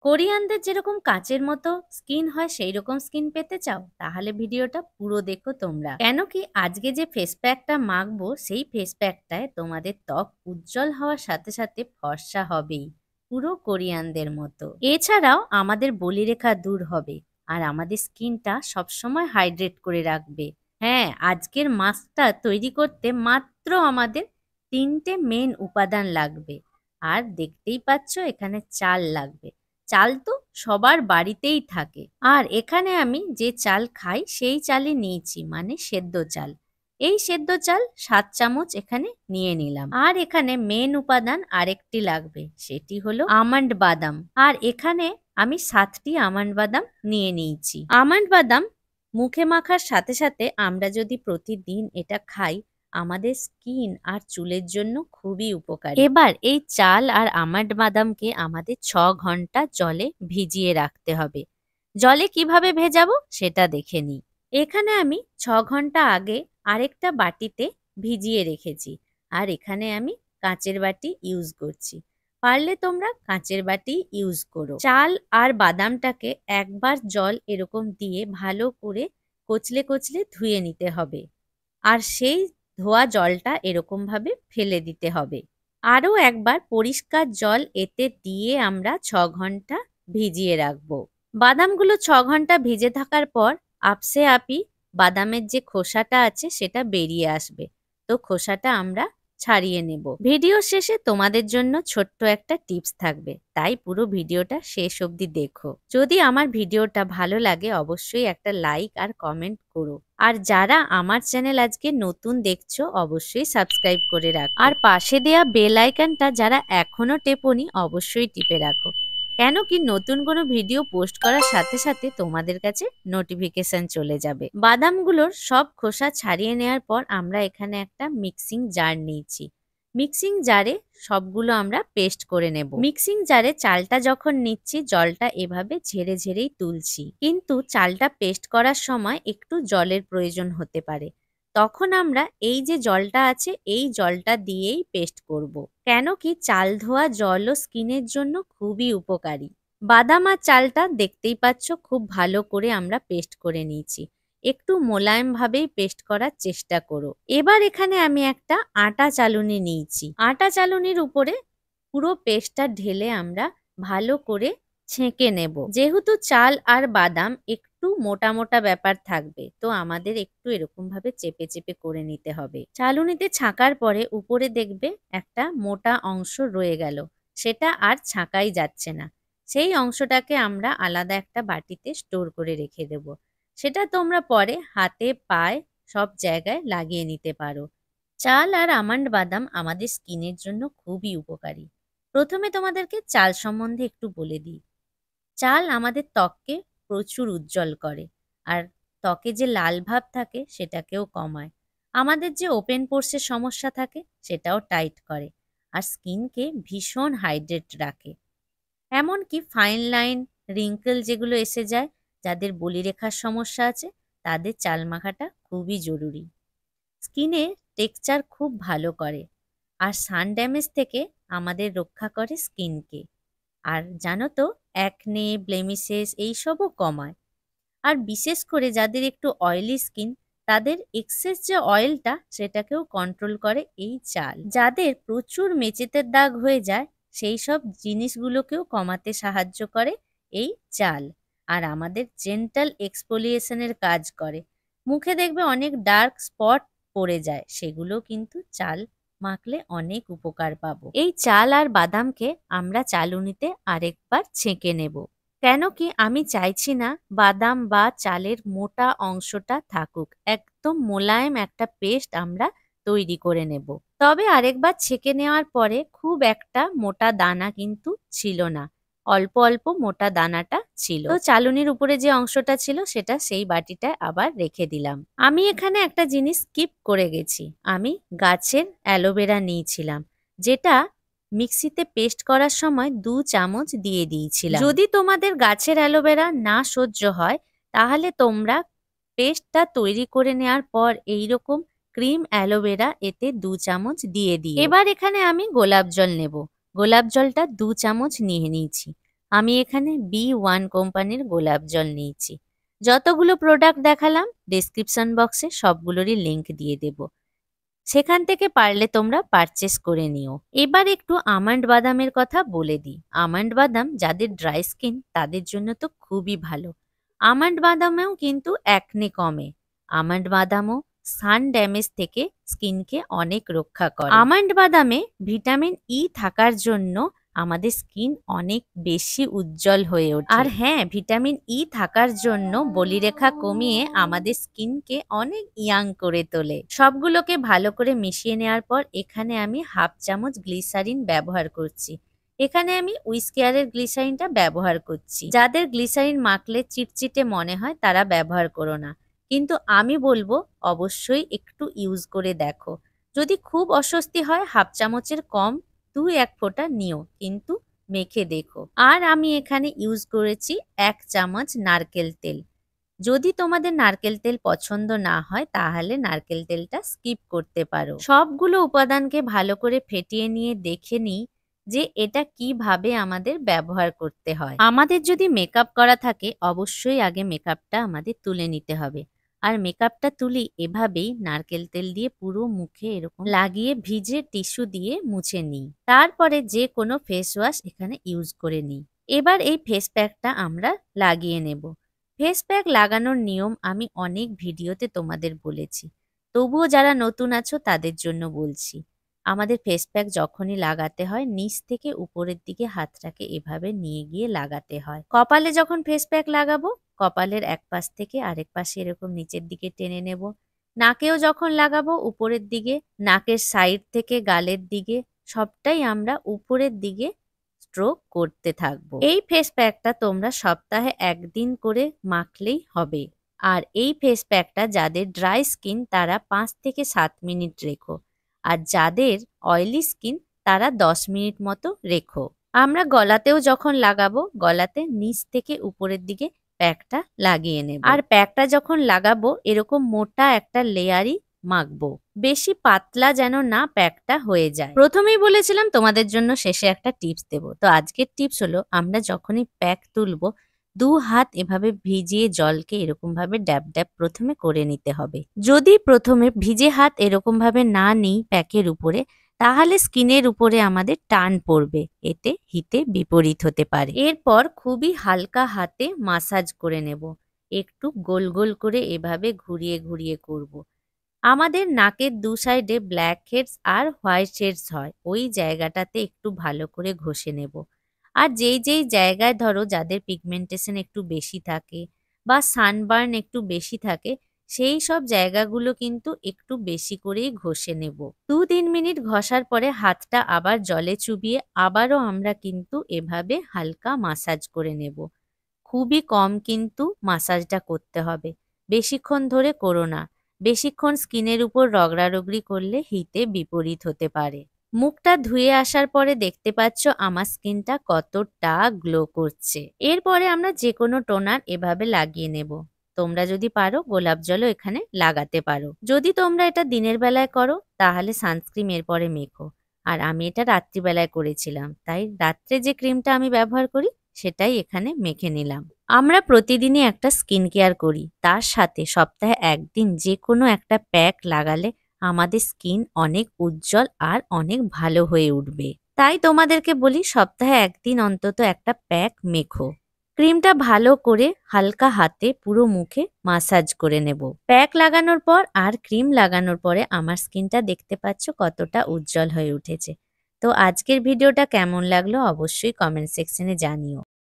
কোরিয়ানদের যেরকম কাঁচের মতো স্কিন হয় সেই রকম স্কিন পেতে চাও তাহলে ভিডিওটা পুরো দেখো তোমরা। কেন কি আজকে যে ফেস প্যাকটা মাখবো সেই ফেস প্যাকটায় তোমাদের ত্বক উজ্জ্বল হওয়ার সাথে সাথে ফর্সা হবেই, পুরো কোরিয়ানদের মতো। এছাড়াও আমাদের বলিরেখা দূর হবে আর আমাদের স্কিনটা সবসময় হাইড্রেট করে রাখবে। হ্যাঁ, আজকের মাস্কটা তৈরি করতে মাত্র আমাদের তিনটে মেন উপাদান লাগবে। আর দেখতেই পাচ্ছ এখানে চাল লাগবে। চাল তো সবার বাড়িতেই থাকে। আর এখানে আমি যে চাল খাই সেই চালই নিয়েছি, মানে সেদ্ধ চাল। এই সেদ্ধ চাল 7 চামচ এখানে নিয়ে নিলাম। আর এখানে মেন উপাদান আরেকটি লাগবে, সেটি হলো আমন্ড বাদাম। আর এখানে আমি 7টি আমন্ড বাদাম নিয়ে নিয়েছি। আমন্ড বাদাম মুখে মাখার সাথে সাথে আমরা যদি প্রতিদিন এটা খাই আমাদের স্কিন আর চুলের জন্য খুবই উপকারী। এবার এই চাল আর আমন্ড বাদামকে আমাদের 6 ঘন্টা জলে ভিজিয়ে রাখতে হবে। জলে কিভাবে ভেজাবো সেটা দেখে নিই। এখানে আমি 6 ঘন্টা আগে আরেকটা বাটিতে ভিজিয়ে রেখেছি। আর এখানে আমি কাঁচের বাটি ইউজ করছি। পারলে তোমরা কাঁচের বাটি ইউজ করো। চাল আর বাদামটাকে একবার জল এরকম দিয়ে ভালো করে কচলে কচলে ধুয়ে নিতে হবে। আর সেই ধোয়া জলটা এরকম ভাবে ফেলে দিতে হবে। আরও একবার পরিষ্কার জল এতে দিয়ে আমরা 6 ঘন্টা ভিজিয়ে রাখবো। বাদামগুলো 6 ঘন্টা ভিজে থাকার পর আপসে আপই বাদামের যে খোসাটা আছে সেটা বেরিয়ে আসবে। তো খোসাটা আমরা ছাড়িয়ে নেব। ভিডিও শেষে তোমাদের জন্য ছোট্ট একটা টিপস থাকবে, তাই পুরো ভিডিওটা শেষ অবধি দেখো। যদি আমার ভিডিওটা ভালো লাগে অবশ্যই একটা লাইক আর কমেন্ট করো। আর যারা আমার চ্যানেল আজকে নতুন দেখছো অবশ্যই সাবস্ক্রাইব করে রাখো। আর পাশে দেয়া বেল আইকনটা যারা এখনো টেপোনি অবশ্যই টিপে রাখো। কেন কি নতুন কোনো ভিডিও পোস্ট করার সাথে সাথে তোমাদের কাছে নোটিফিকেশন চলে যাবে। বাদামগুলোর সব খোসা ছাড়িয়ে নেওয়ার পর আমরা এখানে একটা মিক্সিং জার নিয়েছি। মিক্সিং জারে সবগুলো আমরা পেস্ট করে নেব। মিক্সিং জারে চালটা যখন নিচ্ছি জলটা এভাবে ঝেড়ে ঝেড়েই তুলছি, কিন্তু চালটা পেস্ট করার সময় একটু জলের প্রয়োজন হতে পারে। তখন আমরা এই যে জলটা আছে এই জলটা দিয়েই পেস্ট করব। কেন কি চাল ধোয়া জলও স্কিনের জন্য খুবই উপকারী। বাদাম আর চালটা দেখতেই পাচ্ছ খুব ভালো করে আমরা পেস্ট করে নিয়েছি। একটু মোলায়েম ভাবেই পেস্ট করার চেষ্টা করো। এবার এখানে আমি একটা আটা চালুনি নিয়েছি। আটা চালুনির উপরে পুরো পেস্টটা ঢেলে আমরা ভালো করে ছেঁকে নেব। যেহেতু চাল আর বাদাম একটু মোটা মোটা ব্যাপার থাকবে, তো আমাদের একটু এরকম ভাবে চেপে চেপে করে নিতে হবে। চালুনিতে ছাঁকার পরে উপরে দেখবে একটা মোটা অংশ রয়ে গেল, সেটা আর ছাঁকাই যাচ্ছে না। সেই অংশটাকে আমরা আলাদা একটা বাটিতে স্টোর করে রেখে দেব। সেটা তোমরা পরে হাতে পায়ে সব জায়গায় লাগিয়ে নিতে পারো। চাল আর আমন্ড বাদাম আমাদের স্কিনের জন্য খুবই উপকারী। প্রথমে তোমাদেরকে চাল সম্বন্ধে একটু বলে দিই। চাল আমাদের ত্বককে প্রচুর উজ্জ্বল করে আর ত্বকে যে লাল ভাব থাকে সেটাকেও কমায়। আমাদের যে ওপেন পোরসের সমস্যা থাকে সেটাও টাইট করে আর স্কিনকে ভীষণ হাইড্রেট রাখে। এমনকি ফাইন লাইন, রিঙ্কেল যেগুলো এসে যায়, যাদের বলিরেখার সমস্যা আছে তাদের চাল মাখাটা খুবই জরুরি। স্কিনের টেক্সচার খুব ভালো করে আর সান ড্যামেজ থেকে আমাদের রক্ষা করে স্কিনকে। আর জানো তো অ্যাকনে, ব্লেমিসেস এইসবও কমায়। আর বিশেষ করে যাদের একটু অয়েলি স্কিন তাদের এক্সেস যে অয়েলটা সেটাকেও কন্ট্রোল করে এই চাল। যাদের প্রচুর মেচেতের দাগ হয়ে যায় সেই সব জিনিসগুলোকেও কমাতে সাহায্য করে এই চাল। আর আমাদের জেন্টাল এক্সফোলিয়েশনের কাজ করে। মুখে দেখবে অনেক ডার্ক স্পট পড়ে যায়, সেগুলো কিন্তু চাল মাখলে অনেক উপকার পাবো। এই চাল আর বাদামকে আমরা চালুনিতে আরেকবার ছেঁকে নেব। কেন কি আমি চাইছি না বাদাম বা চালের মোটা অংশটা থাকুক, একদম মোলায়েম একটা পেস্ট আমরা তৈরি করে নেব। তবে আরেকবার ছেঁকে নেওয়ার পরে খুব একটা মোটা দানা কিন্তু ছিল না, অল্প অল্প মোটা দানাটা ছিল। তো চালুনির উপরে যে অংশটা ছিল সেটা সেই বাটিটায় আবার রেখে দিলাম। আমি এখানে একটা জিনিস স্কিপ করে গেছি। আমি গাছের অ্যালোভেরা নিয়েছিলাম, যেটা মিক্সিতে পেস্ট করার সময় 2 চামচ দিয়ে দিয়েছিলাম। যদি তোমাদের গাছের অ্যালোভেরা না সহ্য হয় তাহলে তোমরা পেস্টটা তৈরি করে নেওয়ার পর এইরকম ক্রিম অ্যালোভেরা এতে 2 চামচ দিয়ে দিই। এবার এখানে আমি গোলাপ জল নেব। গোলাপ জলটা 2 চামচ নিয়ে নিয়েছি। আমি এখানে B1 কোম্পানির গোলাপ জল নিয়েছি। যতগুলো প্রোডাক্ট দেখালাম ডেসক্রিপশন বক্সে সবগুলোরই লিংক দিয়ে দেব, সেখান থেকে পারলে তোমরা পারচেস করে নিও। এবার একটু আমন্ড বাদামের কথা বলে দিই। আমন্ড বাদাম যাদের ড্রাই স্কিন তাদের জন্য তো খুবই ভালো। আমন্ড বাদামেও কিন্তু অ্যাকনে কমে। আমন্ড বাদামও সান ড্যামেজ থেকে স্কিনকে অনেক রক্ষা করে। আমন্ড বাদামে ভিটামিন ই থাকার জন্য আমাদের স্কিন অনেক বেশি উজ্জ্বল হয়ে ওঠে। আর হ্যাঁ, ভিটামিন ই থাকার জন্য বলিরেখা কমিয়ে আমাদের স্কিনকে অনেক ইয়াং করে তোলে। সবগুলোকে ভালো করে মিশিয়ে নেওয়ার পর এখানে আমি হাফ চামচ গ্লিসারিন ব্যবহার করছি। এখানে আমি উইসকেয়ারের গ্লিসারিনটা ব্যবহার করছি। যাদের গ্লিসারিন মাখলে চিটচিটে মনে হয় তারা ব্যবহার করো না, কিন্তু আমি বলবো অবশ্যই একটু ইউজ করে দেখো। যদি খুব অস্বস্তি হয় হাফ চামচের কম 2-1 ফোঁটা নিও, কিন্তু মেখে দেখো। আর আমি এখানে ইউজ করেছি 1 চামচ নারকেল তেল। যদি তোমাদের নারকেল তেল পছন্দ না হয় তাহলে নারকেল তেলটা স্কিপ করতে পারো। সবগুলো উপাদানকে ভালো করে ফেটিয়ে নিয়ে দেখে নিই যে এটা কিভাবে আমাদের ব্যবহার করতে হয়। আমাদের যদি মেকআপ করা থাকে অবশ্যই আগে মেকআপটা আমাদের তুলে নিতে হবে। আর মেকআপটা তুলি এভাবেই নারকেল তেল দিয়ে পুরো মুখে এরকম লাগিয়ে ভিজে টিস্যু দিয়ে মুছে নিই। তারপরে যে কোনো ফেস ওয়াশ এখানে ইউজ করে নিই। এবার এই ফেস প্যাকটা আমরা লাগিয়ে নেব। ফেস প্যাক লাগানোর নিয়ম আমি অনেক ভিডিওতে তোমাদের বলেছি, তবুও যারা নতুন আছো তাদের জন্য বলছি। আমাদের ফেস প্যাক যখনই লাগাতে হয় নিচ থেকে উপরের দিকে হাতটাকে এভাবে নিয়ে গিয়ে লাগাতে হয়। কপালে যখন ফেস প্যাক লাগাবো কপালের এক পাশ থেকে আরেক পাশে এরকম নিচের দিকে টেনে নেব। নাকেও যখন লাগাবো উপরের দিকে, নাকের সাইড থেকে গালের দিকে, সবটাই আমরা উপরের দিকে স্ট্রোক করতে থাকবো। এই ফেস প্যাকটা তোমরা সপ্তাহে 1 দিন করে মাখলেই হবে। আর এই ফেস প্যাকটা যাদের ড্রাই স্কিন তারা 5 থেকে 7 মিনিট রেখো, আর যাদের অয়েলি স্কিন তারা 10 মিনিট মতো রেখো। আমরা গলাতেও যখন লাগাবো গলাতে নিচ থেকে উপরের দিকে প্যাকটা লাগিয়ে নেব। আর প্যাকটা যখন লাগাবো এরকম মোটা একটা লেয়ারই মাখবো, বেশি পাতলা যেন না প্যাকটা হয়ে যায়। প্রথমেই বলেছিলাম তোমাদের জন্য শেষে একটা টিপস দেব। তো আজকের টিপস হলো আমরা যখনই প্যাক তুলবো 2 হাত এভাবে ভিজিয়ে জলকে এরকম ভাবে ড্যাব ড্যাব প্রথমে করে নিতে হবে। যদি প্রথমে ভিজে হাত এরকম ভাবে না নিই প্যাকের উপরে তাহলে স্কিনের উপরে আমাদের টান পড়বে, এতে হিতে বিপরীত হতে পারে। এরপর খুবই হালকা হাতে মাসাজ করে নেব। একটু গোল গোল করে এভাবে ঘুরিয়ে ঘুরিয়ে করব। আমাদের নাকের 2 সাইডে black heads are white heads হয়, ওই জায়গাটাতে একটু ভালো করে ঘষে নেব। আর যেই যেই জায়গায় ধরো যাদের পিগমেন্টেশন একটু বেশি থাকে বা সানবার্ন একটু বেশি থাকে সেই সব জায়গাগুলো কিন্তু একটু বেশি করেই ঘষে নেব। 2-3 মিনিট ঘষার পরে হাতটা আবার জলে চুবিয়ে আবারও আমরা কিন্তু এভাবে হালকা মাসাজ করে নেব। খুবই কম কিন্তু মাসাজটা করতে হবে, বেশিক্ষণ ধরে করো না। বেশিক্ষণ স্কিনের উপর রগড়ারগড়ি করলে হিতে বিপরীত হতে পারে। মুখটা ধুয়ে আসার পরে দেখতে পাচ্ছ আমার স্কিনটা কতটা গ্লো করছে। এরপরে আমরা যে কোনো টোনার এভাবে লাগিয়ে নেব। তোমরা যদি পারো গোলাপ জলও এখানে লাগাতে পারো। যদি তোমরা এটা দিনের বেলায় করো তাহলে সানস্ক্রিন এরপরে মেখো। আর আমি এটা রাত্রিবেলায় করেছিলাম, তাই রাত্রে যে ক্রিমটা আমি ব্যবহার করি সেটাই এখানে মেখে নিলাম। আমরা প্রতিদিনই একটা স্কিন কেয়ার করি, তার সাথে সপ্তাহে 1 দিন যে কোনো একটা প্যাক লাগালে আমাদের স্কিন অনেক উজ্জ্বল আর অনেক ভালো হয়ে উঠবে। তাই তোমাদেরকে বলি সপ্তাহে 1 দিন অন্তত একটা প্যাক মেখো। ক্রিমটা ভালো করে হালকা হাতে পুরো মুখে মাসাজ করে নেব। প্যাক লাগানোর পর আর ক্রিম লাগানোর পরে আমার স্কিনটা দেখতে পাচ্ছ কতটা উজ্জ্বল হয়ে উঠেছে। তো আজকের ভিডিওটা কেমন লাগলো অবশ্যই কমেন্ট সেকশনে জানিও।